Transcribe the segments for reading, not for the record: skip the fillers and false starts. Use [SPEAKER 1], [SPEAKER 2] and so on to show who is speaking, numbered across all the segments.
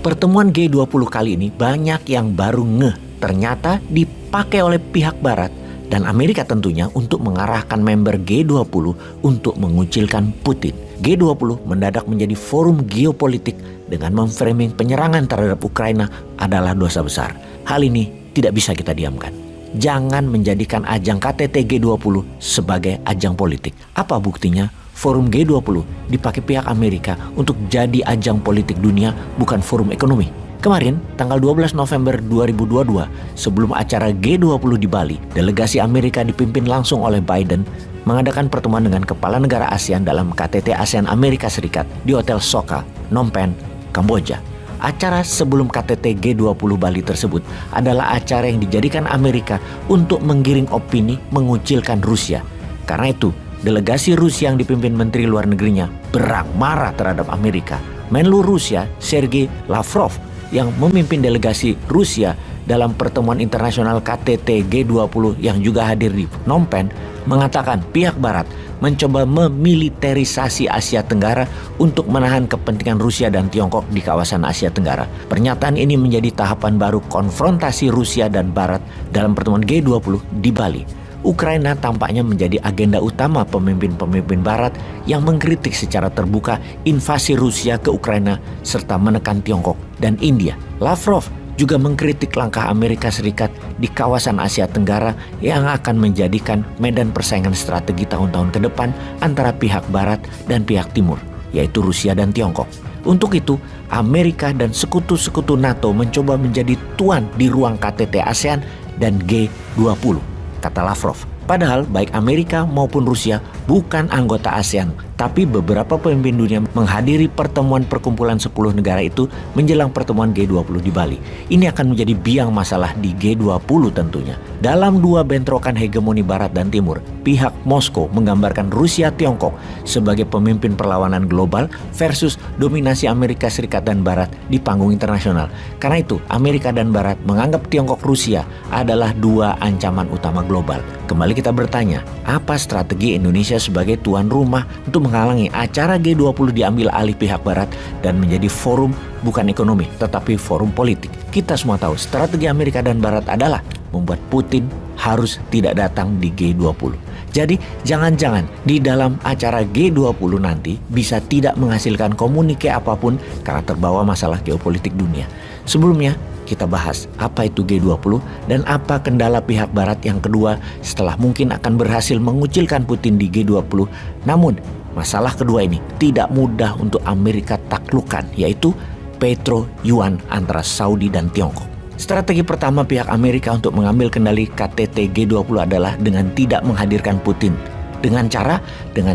[SPEAKER 1] Pertemuan G20 kali ini banyak yang baru ngeh. Ternyata dipakai oleh pihak Barat dan Amerika tentunya untuk mengarahkan member G20 untuk mengucilkan Putin. G20 mendadak menjadi forum geopolitik dengan memframing penyerangan terhadap Ukraina adalah dosa besar. Hal ini tidak bisa kita diamkan. Jangan menjadikan ajang KTT G20 sebagai ajang politik. Apa buktinya? Forum G20 dipakai pihak Amerika untuk jadi ajang politik dunia, bukan forum ekonomi. Kemarin, tanggal 12 November 2022, sebelum acara G20 di Bali, delegasi Amerika dipimpin langsung oleh Biden mengadakan pertemuan dengan kepala negara ASEAN dalam KTT ASEAN Amerika Serikat di Hotel Soka, Phnom Penh, Kamboja. Acara sebelum KTT G20 Bali tersebut adalah acara yang dijadikan Amerika untuk menggiring opini mengucilkan Rusia. Karena itu, delegasi Rusia yang dipimpin Menteri Luar Negerinya berang marah terhadap Amerika. Menlu Rusia, Sergei Lavrov, yang memimpin delegasi Rusia dalam pertemuan internasional KTT G20 yang juga hadir di Phnom Penh, mengatakan pihak Barat mencoba memiliterisasi Asia Tenggara untuk menahan kepentingan Rusia dan Tiongkok di kawasan Asia Tenggara. Pernyataan ini menjadi tahapan baru konfrontasi Rusia dan Barat dalam pertemuan G20 di Bali. Ukraina tampaknya menjadi agenda utama pemimpin-pemimpin Barat yang mengkritik secara terbuka invasi Rusia ke Ukraina serta menekan Tiongkok dan India. Lavrov juga mengkritik langkah Amerika Serikat di kawasan Asia Tenggara yang akan menjadikan medan persaingan strategi tahun-tahun ke depan antara pihak Barat dan pihak Timur, yaitu Rusia dan Tiongkok. Untuk itu, Amerika dan sekutu-sekutu NATO mencoba menjadi tuan di ruang KTT ASEAN dan G20, kata Lavrov. Padahal baik Amerika maupun Rusia bukan anggota ASEAN, tapi beberapa pemimpin dunia menghadiri pertemuan perkumpulan 10 negara itu menjelang pertemuan G20 di Bali. Ini akan menjadi biang masalah di G20 tentunya. Dalam dua bentrokan hegemoni Barat dan Timur, pihak Moskow menggambarkan Rusia Tiongkok sebagai pemimpin perlawanan global versus dominasi Amerika Serikat dan Barat di panggung internasional. Karena itu, Amerika dan Barat menganggap Tiongkok Rusia adalah dua ancaman utama global. Kembali kita bertanya, apa strategi Indonesia sebagai tuan rumah untuk menghalangi acara G20 diambil alih pihak Barat dan menjadi forum bukan ekonomi, tetapi forum politik? Kita semua tahu strategi Amerika dan Barat adalah membuat Putin harus tidak datang di G20. Jadi jangan-jangan di dalam acara G20 nanti bisa tidak menghasilkan komunike apapun karena terbawa masalah geopolitik dunia. Sebelumnya, kita bahas apa itu G20 dan apa kendala pihak Barat yang kedua setelah mungkin akan berhasil mengucilkan Putin di G20. Namun, masalah kedua ini tidak mudah untuk Amerika taklukkan, yaitu petro yuan antara Saudi dan Tiongkok. Strategi pertama pihak Amerika untuk mengambil kendali KTT G20 adalah dengan tidak menghadirkan Putin. Dengan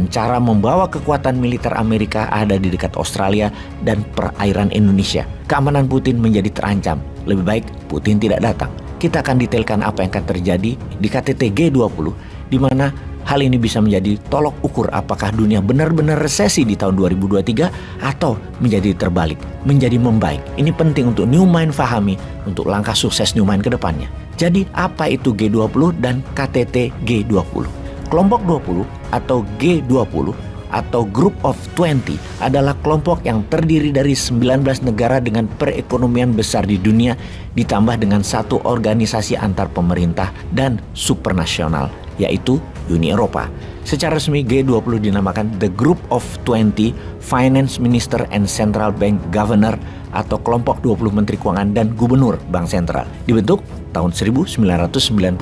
[SPEAKER 1] cara membawa kekuatan militer Amerika ada di dekat Australia dan perairan Indonesia. Keamanan Putin menjadi terancam. Lebih baik Putin tidak datang. Kita akan detailkan apa yang akan terjadi di KTT G20, di mana hal ini bisa menjadi tolok ukur apakah dunia benar-benar resesi di tahun 2023 atau menjadi terbalik, menjadi membaik. Ini penting untuk Newmind fahami untuk langkah sukses Newmind ke depannya. Jadi apa itu G20 dan KTT G20? Kelompok 20 atau G20 atau Group of 20 adalah kelompok yang terdiri dari 19 negara dengan perekonomian besar di dunia ditambah dengan satu organisasi antar pemerintah dan supranasional, yaitu Uni Eropa. Secara resmi G20 dinamakan The Group of 20 Finance Minister and Central Bank Governor atau kelompok 20 Menteri Keuangan dan Gubernur Bank Sentral. Dibentuk tahun 1999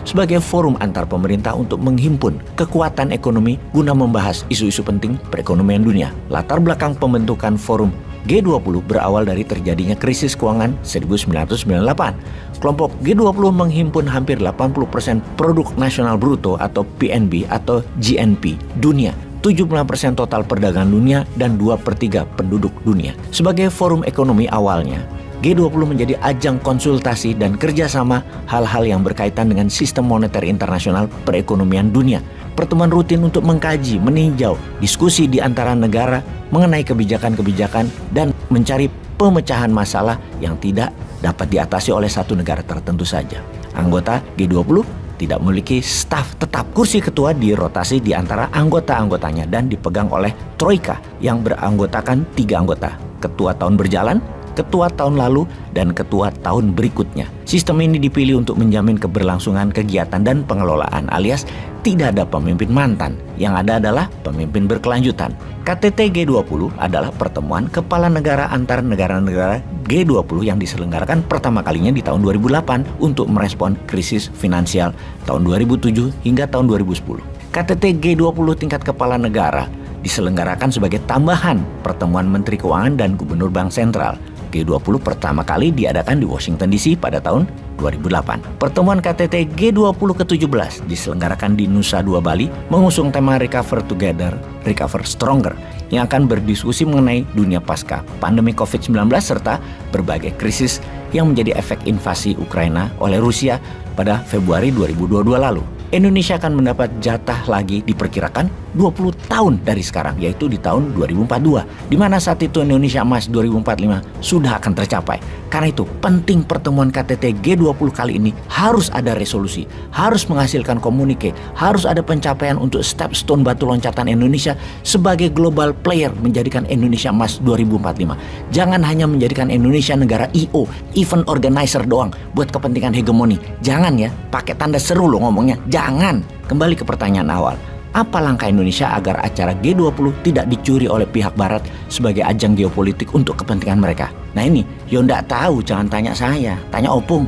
[SPEAKER 1] sebagai forum antar pemerintah untuk menghimpun kekuatan ekonomi guna membahas isu-isu penting perekonomian dunia. Latar belakang pembentukan forum G20 berawal dari terjadinya krisis keuangan 1998. Kelompok G20 menghimpun hampir 80% produk nasional bruto atau PNB atau GNP dunia, 75% total perdagangan dunia, dan 2/3 penduduk dunia. Sebagai forum ekonomi awalnya, G20 menjadi ajang konsultasi dan kerjasama hal-hal yang berkaitan dengan sistem moneter internasional perekonomian dunia. Pertemuan rutin untuk mengkaji, meninjau, diskusi di antara negara mengenai kebijakan-kebijakan dan mencari pemecahan masalah yang tidak dapat diatasi oleh satu negara tertentu saja. Anggota G20 tidak memiliki staf tetap. Kursi ketua dirotasi di antara anggota-anggotanya dan dipegang oleh Troika yang beranggotakan 3 anggota. Ketua tahun berjalan, ketua tahun lalu, dan ketua tahun berikutnya. Sistem ini dipilih untuk menjamin keberlangsungan kegiatan dan pengelolaan, alias tidak ada pemimpin mantan, yang ada adalah pemimpin berkelanjutan. KTT G20 adalah pertemuan kepala negara antar negara-negara G20 yang diselenggarakan pertama kalinya di tahun 2008 untuk merespon krisis finansial tahun 2007 hingga tahun 2010. KTT G20 tingkat kepala negara diselenggarakan sebagai tambahan pertemuan Menteri Keuangan dan Gubernur Bank Sentral. G20 pertama kali diadakan di Washington DC pada tahun 2008. Pertemuan KTT G20 ke-17 diselenggarakan di Nusa Dua Bali mengusung tema Recover Together, Recover Stronger yang akan berdiskusi mengenai dunia pasca pandemi COVID-19 serta berbagai krisis yang menjadi efek invasi Ukraina oleh Rusia pada Februari 2022 lalu. Indonesia akan mendapat jatah lagi diperkirakan 20 tahun dari sekarang, yaitu di tahun 2042, di mana saat itu Indonesia Emas 2045 sudah akan tercapai. Karena itu penting pertemuan KTT G20 kali ini harus ada resolusi, harus menghasilkan komunike, harus ada pencapaian untuk stepstone batu loncatan Indonesia sebagai global player menjadikan Indonesia Emas 2045. Jangan hanya menjadikan Indonesia negara I.O., event organizer doang buat kepentingan hegemoni. Jangan ya, pakai tanda seru lo ngomongnya. Jangan. Kembali ke pertanyaan awal. Apa langkah Indonesia agar acara G20 tidak dicuri oleh pihak barat sebagai ajang geopolitik untuk kepentingan mereka? Nah ini, yo ndak tahu, jangan tanya saya, tanya Opung.